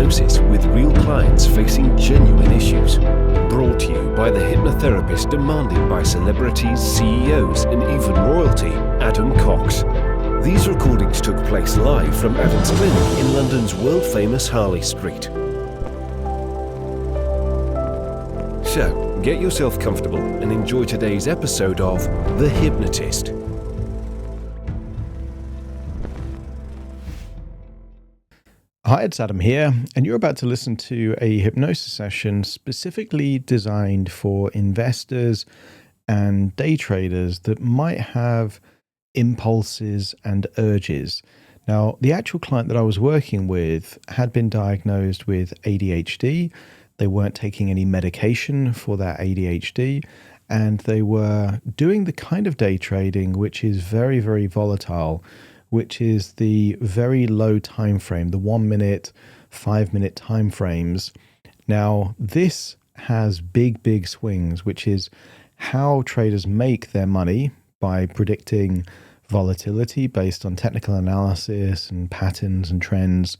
hypnosis with real clients facing genuine issues. Brought to you by the hypnotherapist demanded by celebrities, CEOs, and even royalty, Adam Cox. These recordings took place live from Adam's clinic in London's world-famous Harley Street. So, get yourself comfortable and enjoy today's episode of The Hypnotist. Hi, it's Adam here, and you're about to listen to a hypnosis session specifically designed for investors and day traders that might have impulses and urges. Now, the actual client that I was working with had been diagnosed with ADHD. They weren't taking any medication for that ADHD, and they were doing the kind of day trading which is very, very volatile, which is the very low time frame, the 1 minute, 5 minute time frames. Now, this has big swings, which is how traders make their money by predicting volatility based on technical analysis and patterns and trends,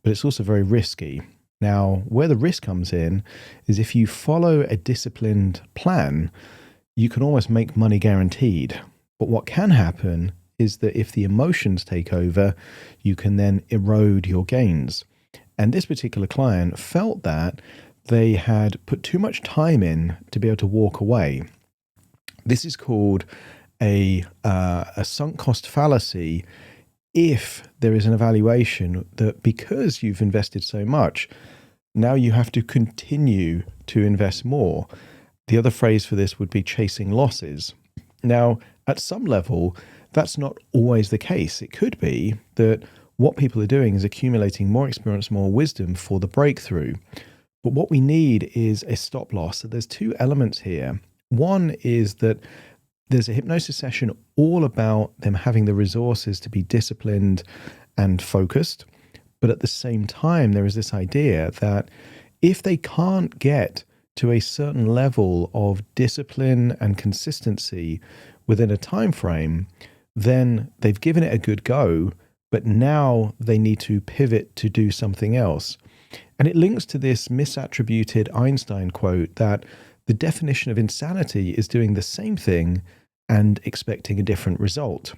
but it's also very risky. Now, where the risk comes in is if you follow a disciplined plan, you can almost make money guaranteed. But what can happen is that if the emotions take over, you can then erode your gains. And this particular client felt that they had put too much time in to be able to walk away. This is called a sunk cost fallacy. If there is an evaluation that because you've invested so much, now you have to continue to invest more. The other phrase for this would be chasing losses. Now, at some level, that's not always the case. It could be that what people are doing is accumulating more experience, more wisdom for the breakthrough. But what we need is a stop loss. So there's two elements here. One is that there's a hypnosis session all about them having the resources to be disciplined and focused. But at the same time, there is this idea that if they can't get to a certain level of discipline and consistency within a time frame, then they've given it a good go, but now they need to pivot to do something else. And it links to this misattributed Einstein quote that the definition of insanity is doing the same thing and expecting a different result.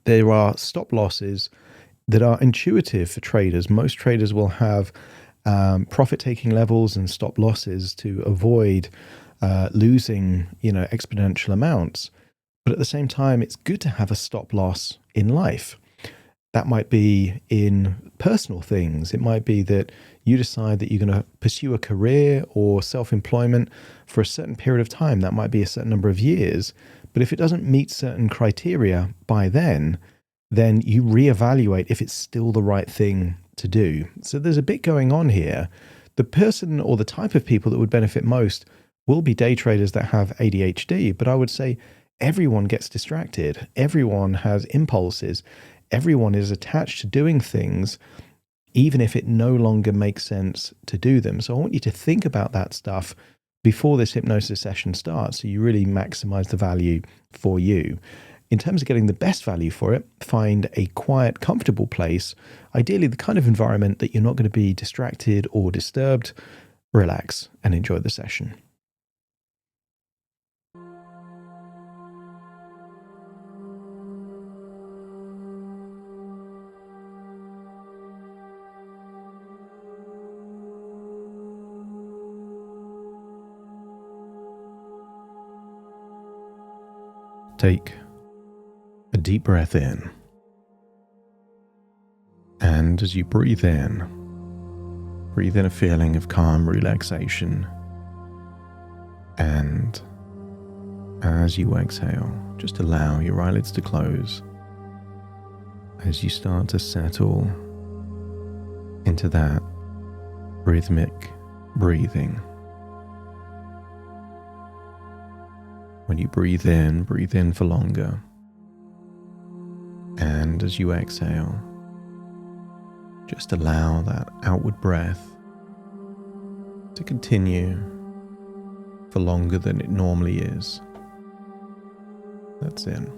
There are stop losses that are intuitive for traders. Most traders will have profit-taking levels and stop losses to avoid losing, exponential amounts. But at the same time, it's good to have a stop loss in life. That might be in personal things. It might be that you decide that you're going to pursue a career or self-employment for a certain period of time. That might be a certain number of years. But if it doesn't meet certain criteria by then you reevaluate if it's still the right thing to do. So there's a bit going on here. The person or the type of people that would benefit most will be day traders that have ADHD. But I would say everyone gets distracted. Everyone has impulses. Everyone is attached to doing things, even if it no longer makes sense to do them. So I want you to think about that stuff before this hypnosis session starts, so you really maximize the value for you. In terms of getting the best value for it, find a quiet, comfortable place, ideally the kind of environment that you're not going to be distracted or disturbed. Relax and enjoy the session. Take a deep breath in, and as you breathe in a feeling of calm relaxation, and as you exhale, just allow your eyelids to close as you start to settle into that rhythmic breathing. When you breathe in for longer. And as you exhale, just allow that outward breath to continue for longer than it normally is. That's in.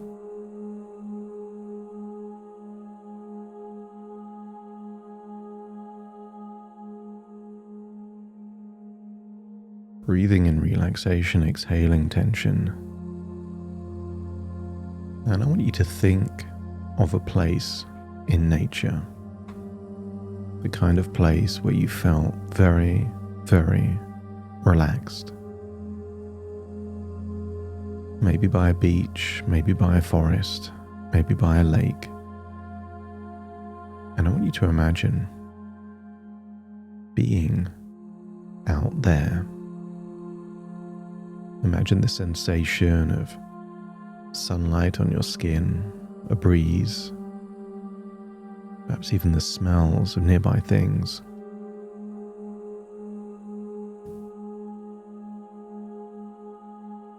breathing in relaxation, exhaling tension. And I want you to think of a place in nature, the kind of place where you felt very, very relaxed. Maybe by a beach, maybe by a forest, maybe by a lake. And I want you to imagine being out there. Imagine the sensation of sunlight on your skin, a breeze, perhaps even the smells of nearby things.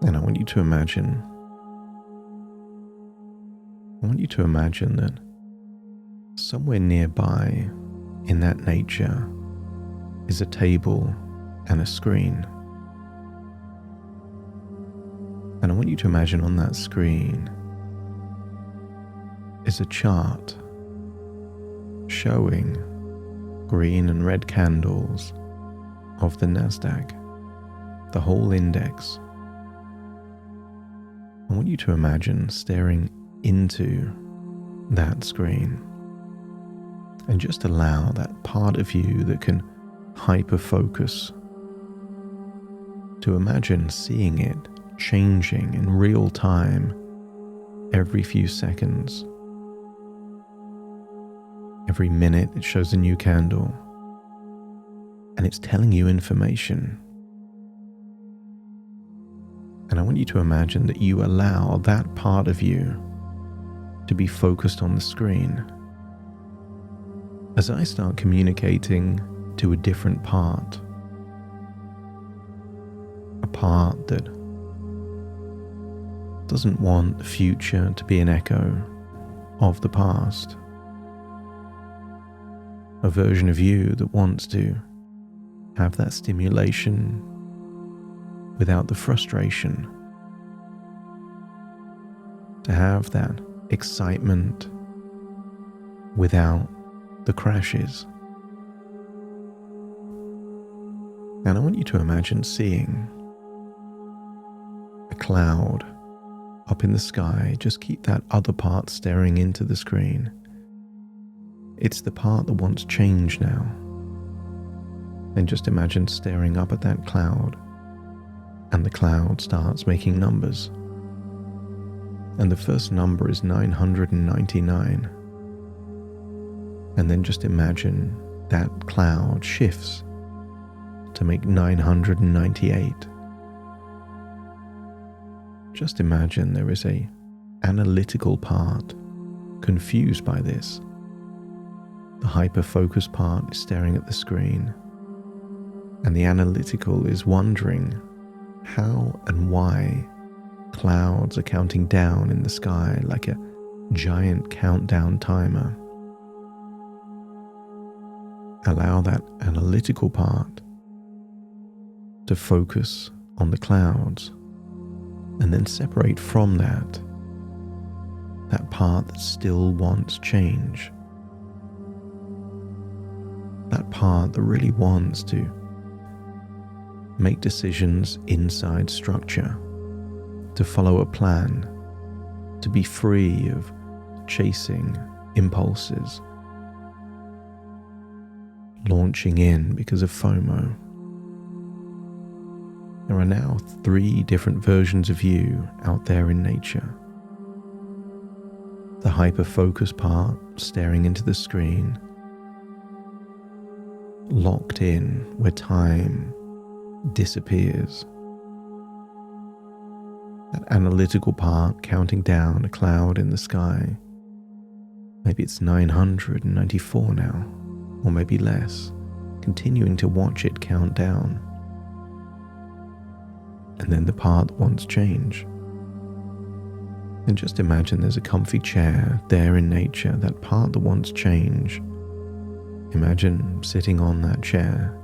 And I want you to imagine that somewhere nearby in that nature is a table and a screen. And I want you to imagine on that screen is a chart showing green and red candles of the NASDAQ, the whole index. I want you to imagine staring into that screen and just allow that part of you that can hyper-focus to imagine seeing it changing in real time every few seconds. Every minute it shows a new candle and it's telling you information. And I want you to imagine that you allow that part of you to be focused on the screen. As I start communicating to a different part, a part that doesn't want the future to be an echo of the past, a version of you that wants to have that stimulation without the frustration, to have that excitement without the crashes. And I want you to imagine seeing a cloud up in the sky. Just keep that other part staring into the screen. It's the part that wants change now. And just imagine staring up at that cloud, and the cloud starts making numbers. And the first number is 999. And then just imagine that cloud shifts to make 998. Just imagine there is a analytical part confused by this. The hyper-focus part is staring at the screen, and the analytical is wondering how and why clouds are counting down in the sky like a giant countdown timer. Allow that analytical part to focus on the clouds, and then separate from that part that still wants change. That part that really wants to make decisions inside structure, to follow a plan, to be free of chasing impulses, launching in because of FOMO. There are now 3 different versions of you out there in nature. The hyper-focus part staring into the screen, locked in where time disappears. That analytical part counting down a cloud in the sky. Maybe it's 994 now, or maybe less, continuing to watch it count down. And then the part that wants change. And just imagine there's a comfy chair there in nature, that part that wants change. Imagine sitting on that chair,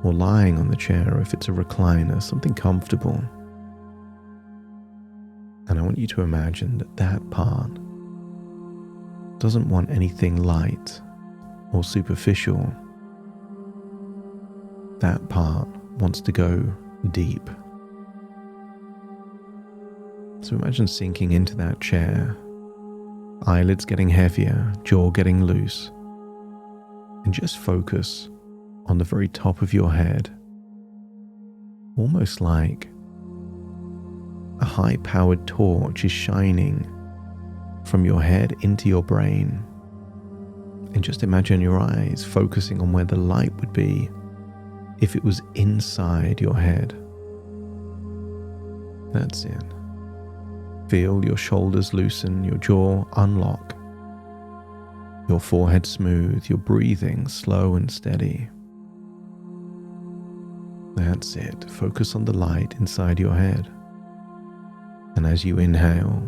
or lying on the chair if it's a recliner, something comfortable. And I want you to imagine that that part doesn't want anything light or superficial. That part wants to go deep. So imagine sinking into that chair, eyelids getting heavier, jaw getting loose, and just focus on the very top of your head, almost like a high-powered torch is shining from your head into your brain. And just imagine your eyes focusing on where the light would be if it was inside your head. That's it. Feel your shoulders loosen, your jaw unlock, your forehead smooth, your breathing slow and steady. That's it. Focus on the light inside your head. And as you inhale,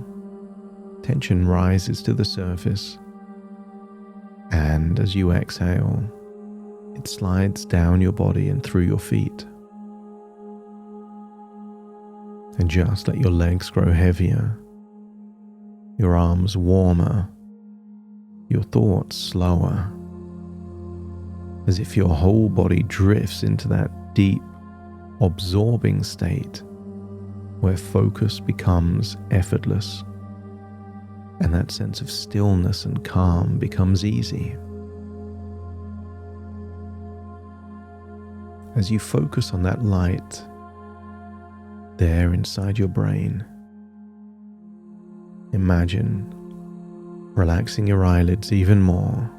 tension rises to the surface. And as you exhale, it slides down your body and through your feet. And just let your legs grow heavier, your arms warmer, your thoughts slower, as if your whole body drifts into that deep, absorbing state where focus becomes effortless and that sense of stillness and calm becomes easy. As you focus on that light there inside your brain, imagine relaxing your eyelids even more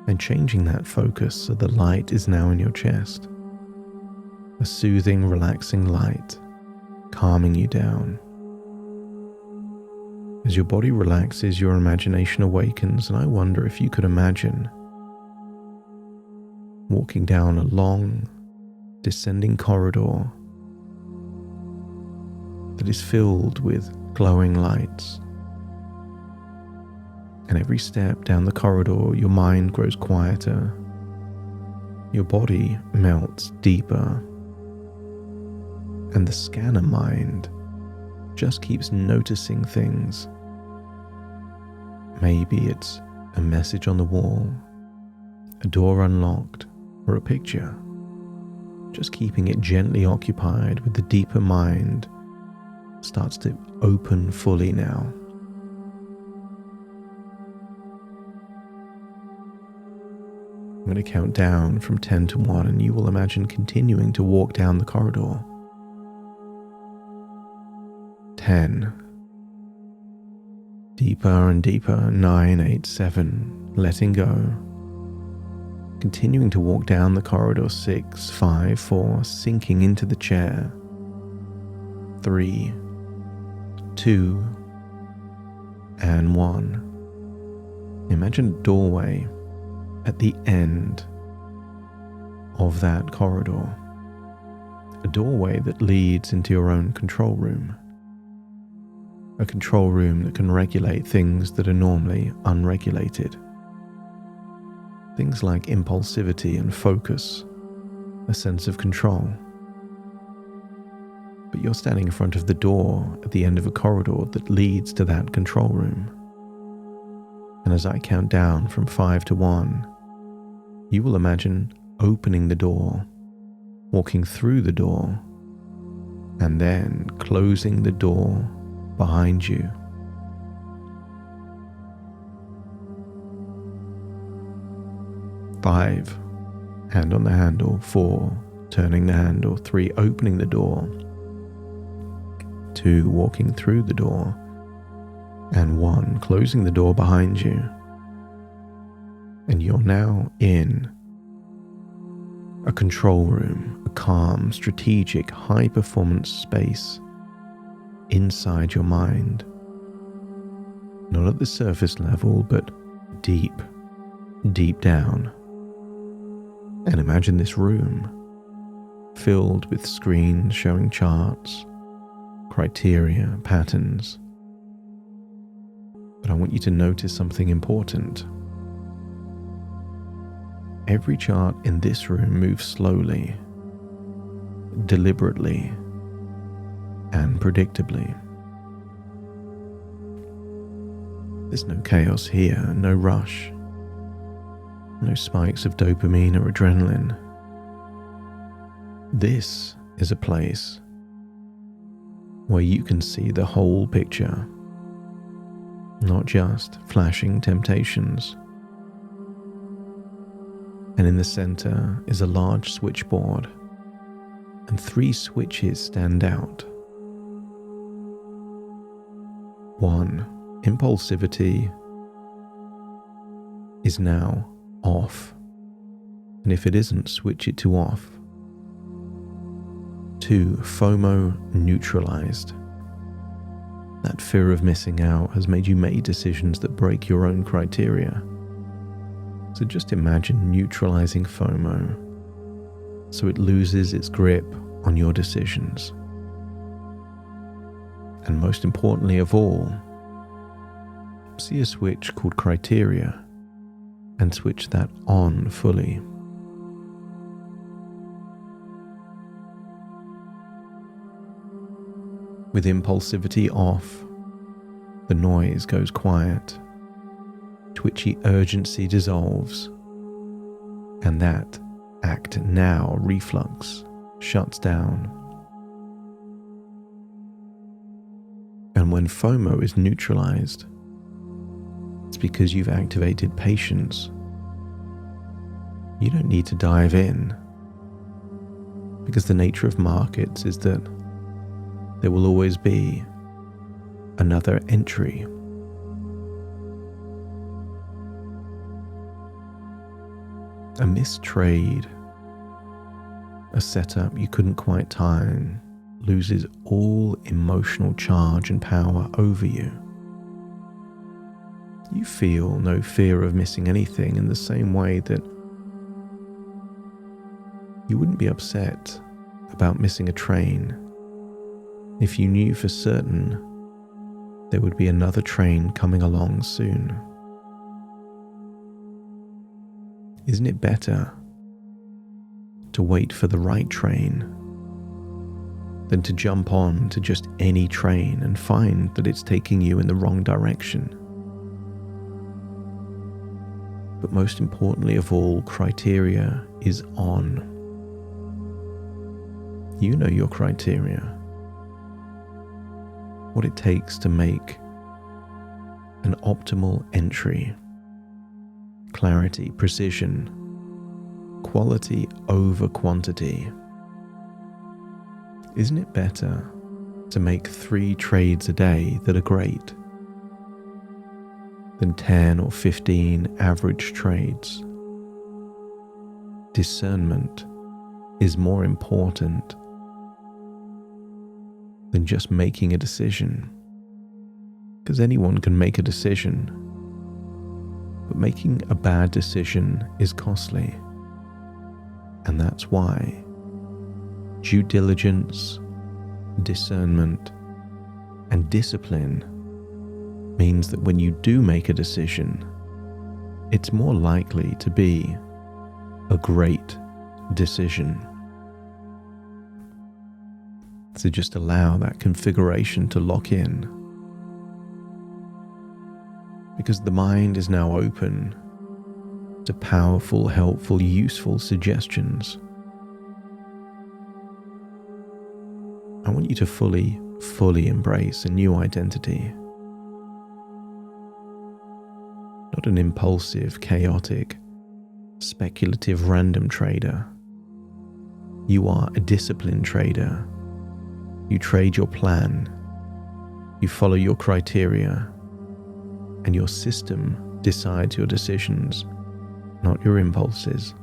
and changing that focus so the light is now in your chest. A soothing, relaxing light, calming you down. As your body relaxes, your imagination awakens, and I wonder if you could imagine walking down a long, descending corridor that is filled with glowing lights. And every step down the corridor, your mind grows quieter, your body melts deeper, and the scanner mind just keeps noticing things. Maybe it's a message on the wall, a door unlocked, or a picture. Just keeping it gently occupied with the deeper mind starts to open fully now. I'm going to count down from 10 to 1 and you will imagine continuing to walk down the corridor. 10. Deeper and deeper. 9, 8, 7. Letting go. Continuing to walk down the corridor. 6, 5, 4. Sinking into the chair. 3, 2, and 1. Imagine a doorway at the end of that corridor. A doorway that leads into your own control room. A control room that can regulate things that are normally unregulated. Things like impulsivity and focus, a sense of control. But you're standing in front of the door at the end of a corridor that leads to that control room. And as I count down from 5 to 1, you will imagine opening the door, walking through the door, and then closing the door behind you. 5, hand on the handle. 4, turning the handle. 3, opening the door. 2, walking through the door. And 1, closing the door behind you. And you're now in a control room, a calm, strategic, high-performance space inside your mind. Not at the surface level, but deep, deep down. And imagine this room filled with screens showing charts, criteria, patterns. But I want you to notice something important. Every chart in this room moves slowly, deliberately, and predictably. There's no chaos here, no rush, no spikes of dopamine or adrenaline. This is a place where you can see the whole picture, not just flashing temptations. And in the center is a large switchboard, and 3 switches stand out. 1. Impulsivity is now off, and if it isn't, switch it to off. 2. FOMO neutralized. That fear of missing out has made you make decisions that break your own criteria. So just imagine neutralizing FOMO so it loses its grip on your decisions. And most importantly of all, see a switch called criteria and switch that on fully. With impulsivity off, the noise goes quiet, twitchy urgency dissolves, and that act now reflux shuts down. And when FOMO is neutralized, it's because you've activated patience. You don't need to dive in, because the nature of markets is that there will always be another entry. A missed trade, a setup you couldn't quite time, loses all emotional charge and power over you. You feel no fear of missing anything in the same way that you wouldn't be upset about missing a train if you knew for certain there would be another train coming along soon. Isn't it better to wait for the right train than to jump on to just any train and find that it's taking you in the wrong direction? But most importantly of all, criteria is on. You know your criteria. What it takes to make an optimal entry. Clarity, precision, quality over quantity. Isn't it better to make 3 trades a day that are great than 10 or 15 average trades? Discernment is more important than just making a decision, because anyone can make a decision, but making a bad decision is costly. And that's why due diligence, discernment, and discipline means that when you do make a decision, it's more likely to be a great decision. So just allow that configuration to lock in, because the mind is now open to powerful, helpful, useful suggestions. I want you to fully embrace a new identity. Not an impulsive, chaotic, speculative random trader. You are a disciplined trader. You trade your plan, you follow your criteria, and your system decides your decisions, not your impulses.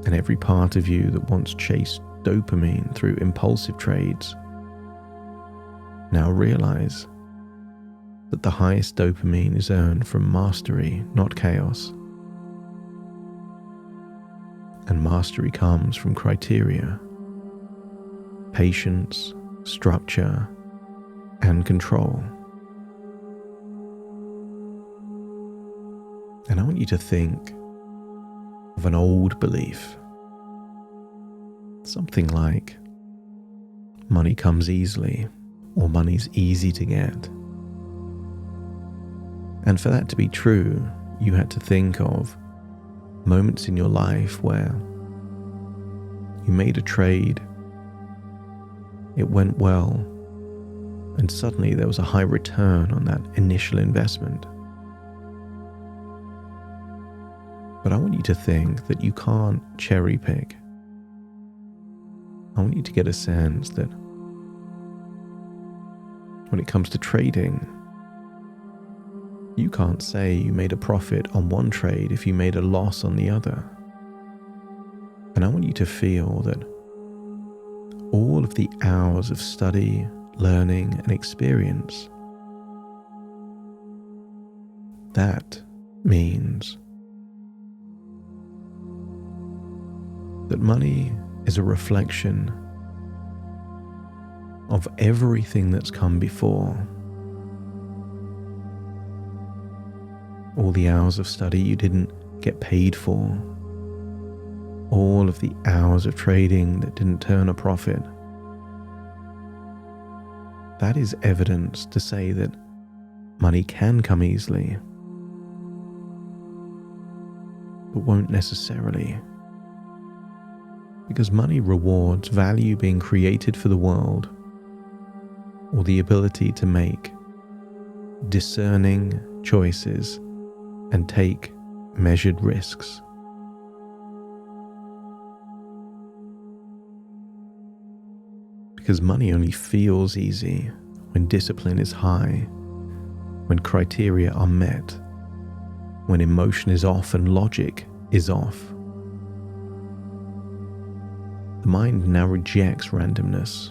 And every part of you that once chased dopamine through impulsive trades now realize that the highest dopamine is earned from mastery, not chaos. And mastery comes from criteria, patience, structure, and control. And I want you to think of an old belief. Something like, money comes easily, or money's easy to get. And for that to be true, you had to think of moments in your life where you made a trade, it went well, and suddenly there was a high return on that initial investment. But I want you to think that you can't cherry pick. I want you to get a sense that when it comes to trading, you can't say you made a profit on one trade if you made a loss on the other. And I want you to feel that all of the hours of study, learning, and experience, that means that money is a reflection of everything that's come before. All the hours of study you didn't get paid for, all of the hours of trading that didn't turn a profit. That is evidence to say that money can come easily, but won't necessarily. Because money rewards value being created for the world, or the ability to make discerning choices and take measured risks. Because money only feels easy when discipline is high, when criteria are met, when emotion is off and logic is off. The mind now rejects randomness.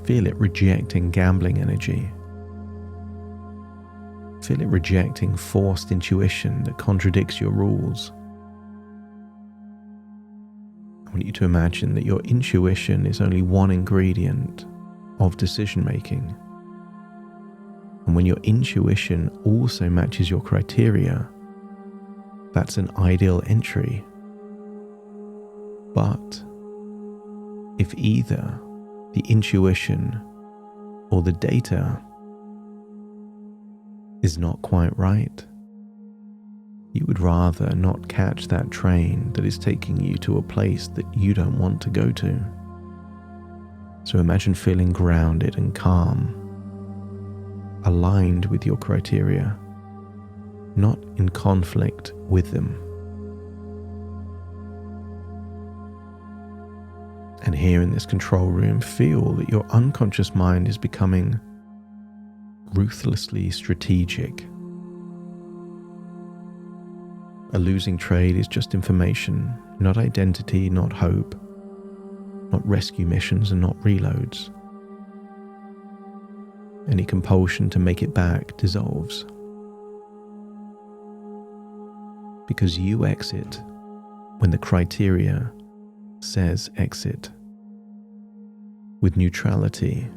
Feel it rejecting gambling energy. Feel it rejecting forced intuition that contradicts your rules. I want you to imagine that your intuition is only one ingredient of decision making. And when your intuition also matches your criteria, that's an ideal entry. But if either the intuition or the data is not quite right, you would rather not catch that train that is taking you to a place that you don't want to go to. So imagine feeling grounded and calm, aligned with your criteria, not in conflict with them. And here in this control room, feel that your unconscious mind is becoming ruthlessly strategic. A losing trade is just information, not identity, not hope, not rescue missions and not reloads. Any compulsion to make it back dissolves. Because you exit when the criteria says exit. With neutrality,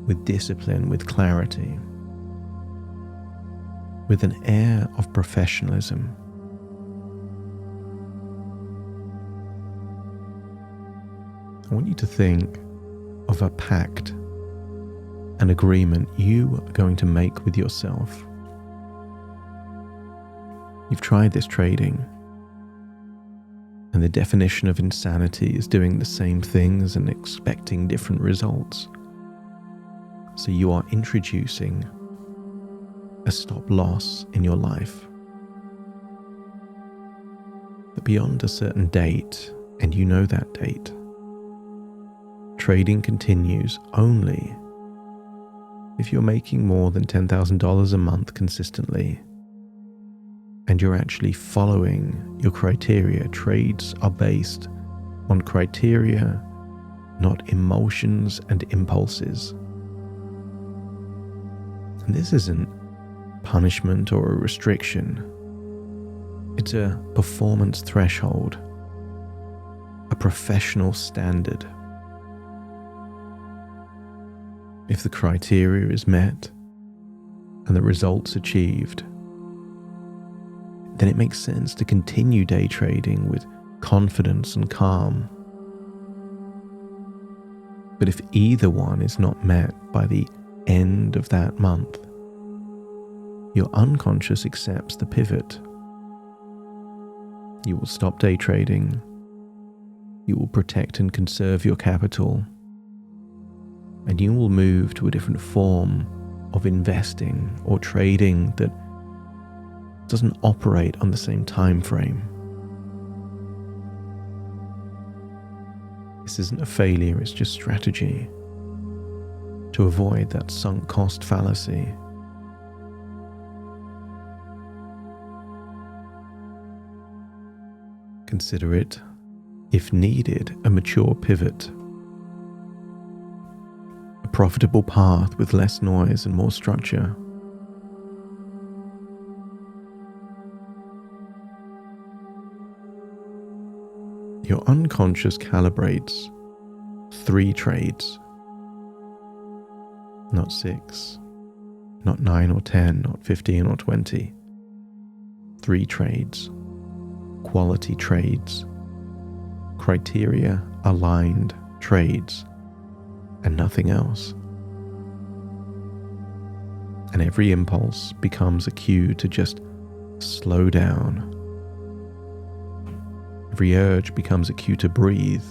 with discipline, with clarity, with an air of professionalism. I want you to think of a pact, an agreement you are going to make with yourself. You've tried this trading, and the definition of insanity is doing the same things and expecting different results. So you are introducing a stop loss in your life. But beyond a certain date, and you know that date, trading continues only if you're making more than $10,000 a month consistently, and you're actually following your criteria. Trades are based on criteria, not emotions and impulses. And this isn't punishment or a restriction. It's a performance threshold, a professional standard. If the criteria is met and the results achieved, then it makes sense to continue day trading with confidence and calm. But if either one is not met by the end of that month, your unconscious accepts the pivot You will stop day trading. You will protect and conserve your capital. And you will move to a different form of investing or trading that doesn't operate on the same time frame. This isn't a failure, it's just strategy to avoid that sunk cost fallacy. Consider it, if needed, a mature pivot, a profitable path with less noise and more structure. Your unconscious calibrates 3 trades, not 6, not 9 or 10, not 15 or 20. 3 trades, quality trades, criteria aligned trades, and nothing else. And every impulse becomes a cue to just slow down. Every urge becomes a cue to breathe.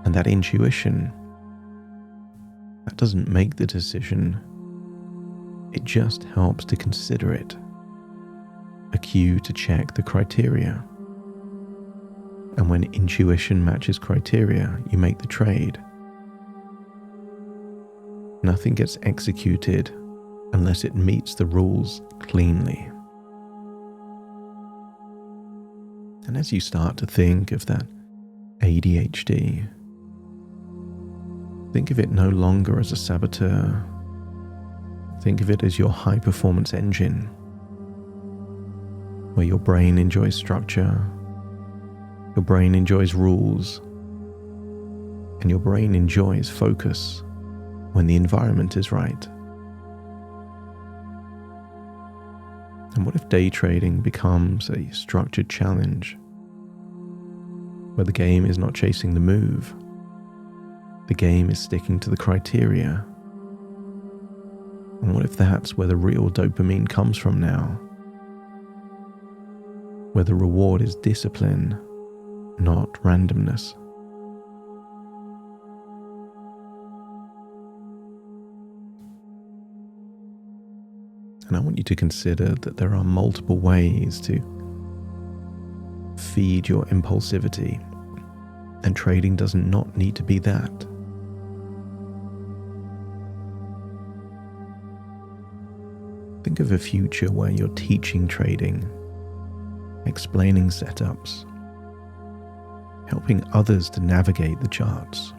And that intuition, that doesn't make the decision. It just helps to consider it. A cue to check the criteria. And when intuition matches criteria, you make the trade. Nothing gets executed unless it meets the rules cleanly. And as you start to think of that ADHD, think of it no longer as a saboteur. Think of it as your high-performance engine, where your brain enjoys structure, your brain enjoys rules, and your brain enjoys focus when the environment is right. And what if day trading becomes a structured challenge, where the game is not chasing the move, the game is sticking to the criteria? And what if that's where the real dopamine comes from now? Where the reward is discipline, not randomness. And I want you to consider that there are multiple ways to feed your impulsivity, and trading does not need to be that. Think of a future where you're teaching trading, explaining setups, helping others to navigate the charts.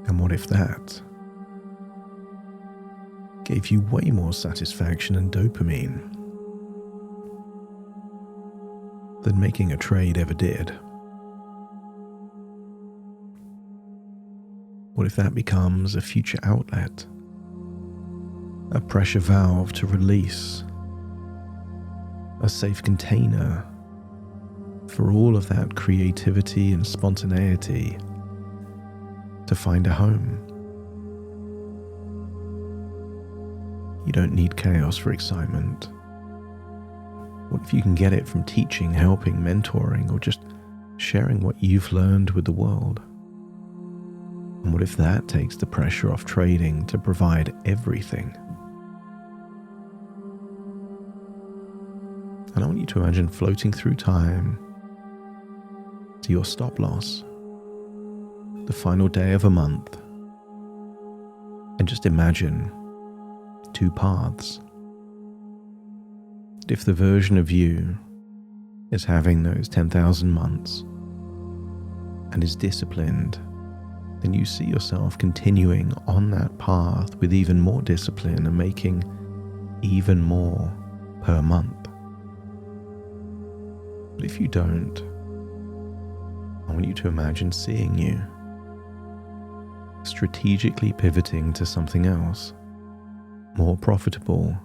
And what if that gave you way more satisfaction and dopamine than making a trade ever did? What if that becomes a future outlet, a pressure valve to release, a safe container for all of that creativity and spontaneity to find a home? You don't need chaos for excitement. What if you can get it from teaching, helping, mentoring, or just sharing what you've learned with the world? And what if that takes the pressure off trading to provide everything? And I want you to imagine floating through time to your stop loss, the final day of a month, and just imagine 2 paths. If the version of you is having those 10,000 months and is disciplined, then you see yourself continuing on that path with even more discipline and making even more per month. But if you don't, I want you to imagine seeing you strategically pivoting to something else, more profitable,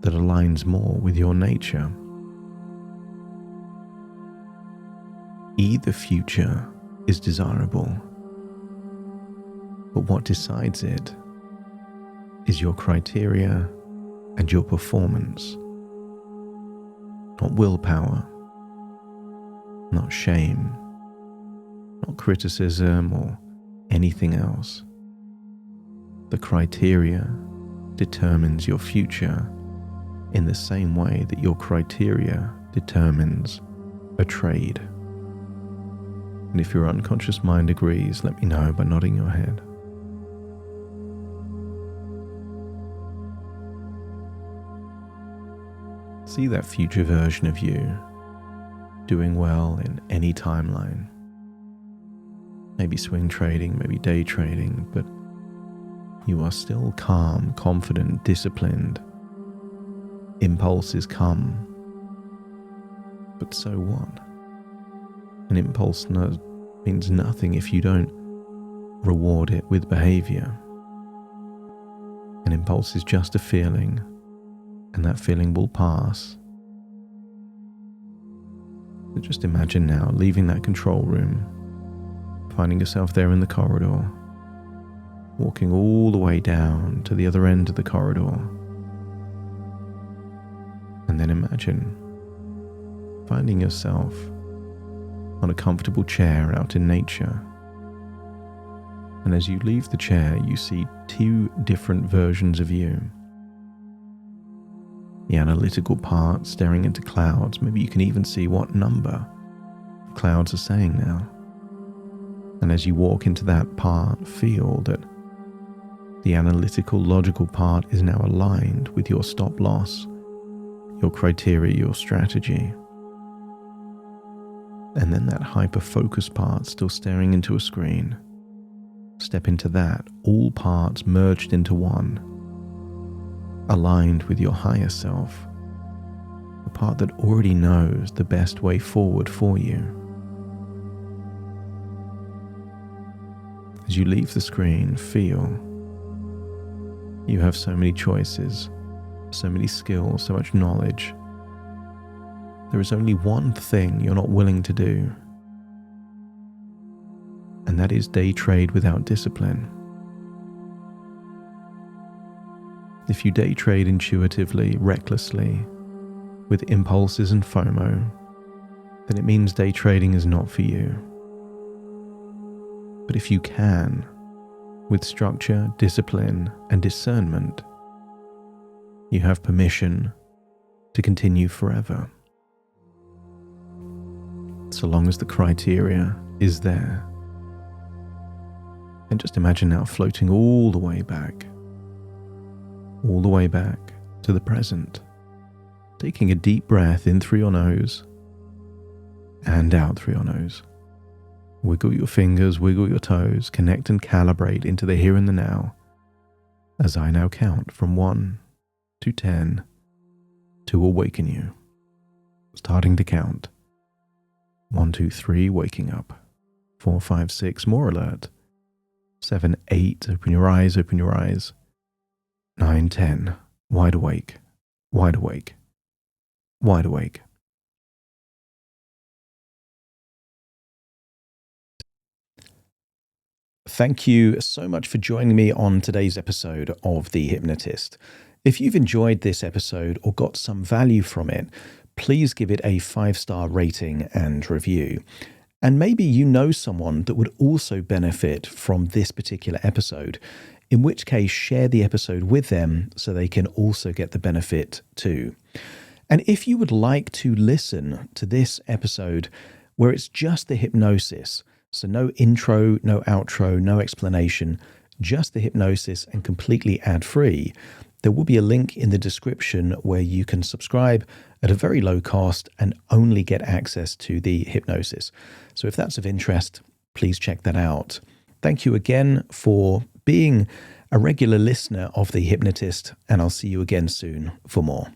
that aligns more with your nature. Either future is desirable, but what decides it is your criteria and your performance, not willpower, not shame, not criticism or anything else. The criteria determines your future in the same way that your criteria determines a trade. And if your unconscious mind agrees, let me know by nodding your head. See that future version of you doing well in any timeline. Maybe swing trading, maybe day trading, but you are still calm, confident, disciplined. Impulses come. But so what? An impulse means nothing if you don't reward it with behavior. An impulse is just a feeling, and that feeling will pass. But just imagine now leaving that control room, finding yourself there in the corridor, walking all the way down to the other end of the corridor. And then imagine finding yourself on a comfortable chair out in nature. And as you leave the chair, you see two different versions of you. The analytical part staring into clouds. Maybe you can even see what number clouds are saying now. And as you walk into that part, feel that the analytical, logical part is now aligned with your stop loss, your criteria, your strategy. And then that hyper-focus part still staring into a screen. Step into that, all parts merged into one, aligned with your higher self, the part that already knows the best way forward for you. As you leave the screen, feel you have so many choices, so many skills, so much knowledge. There is only one thing you're not willing to do, and that is day trade without discipline. If you day trade intuitively, recklessly, with impulses and FOMO, then it means day trading is not for you. But if you can, with structure, discipline, and discernment, you have permission to continue forever. So long as the criteria is there. And just imagine now floating all the way back to the present, taking a deep breath in through your nose and out through your nose. Wiggle your fingers, wiggle your toes, connect and calibrate into the here and the now, as I now count from 1 to 10 to awaken you. Starting to count. 1, 2, 3, waking up. 4, 5, 6, more alert. 7, 8, open your eyes, open your eyes. 9, 10, wide awake, wide awake, wide awake. Thank you so much for joining me on today's episode of The Hypnotist. If you've enjoyed this episode or got some value from it, please give it a 5-star rating and review. And maybe you know someone that would also benefit from this particular episode, in which case share the episode with them so they can also get the benefit too. And if you would like to listen to this episode where it's just the hypnosis, so no intro, no outro, no explanation, just the hypnosis and completely ad-free, there will be a link in the description where you can subscribe at a very low cost and only get access to the hypnosis. So if that's of interest, please check that out. Thank you again for being a regular listener of The Hypnotist, and I'll see you again soon for more.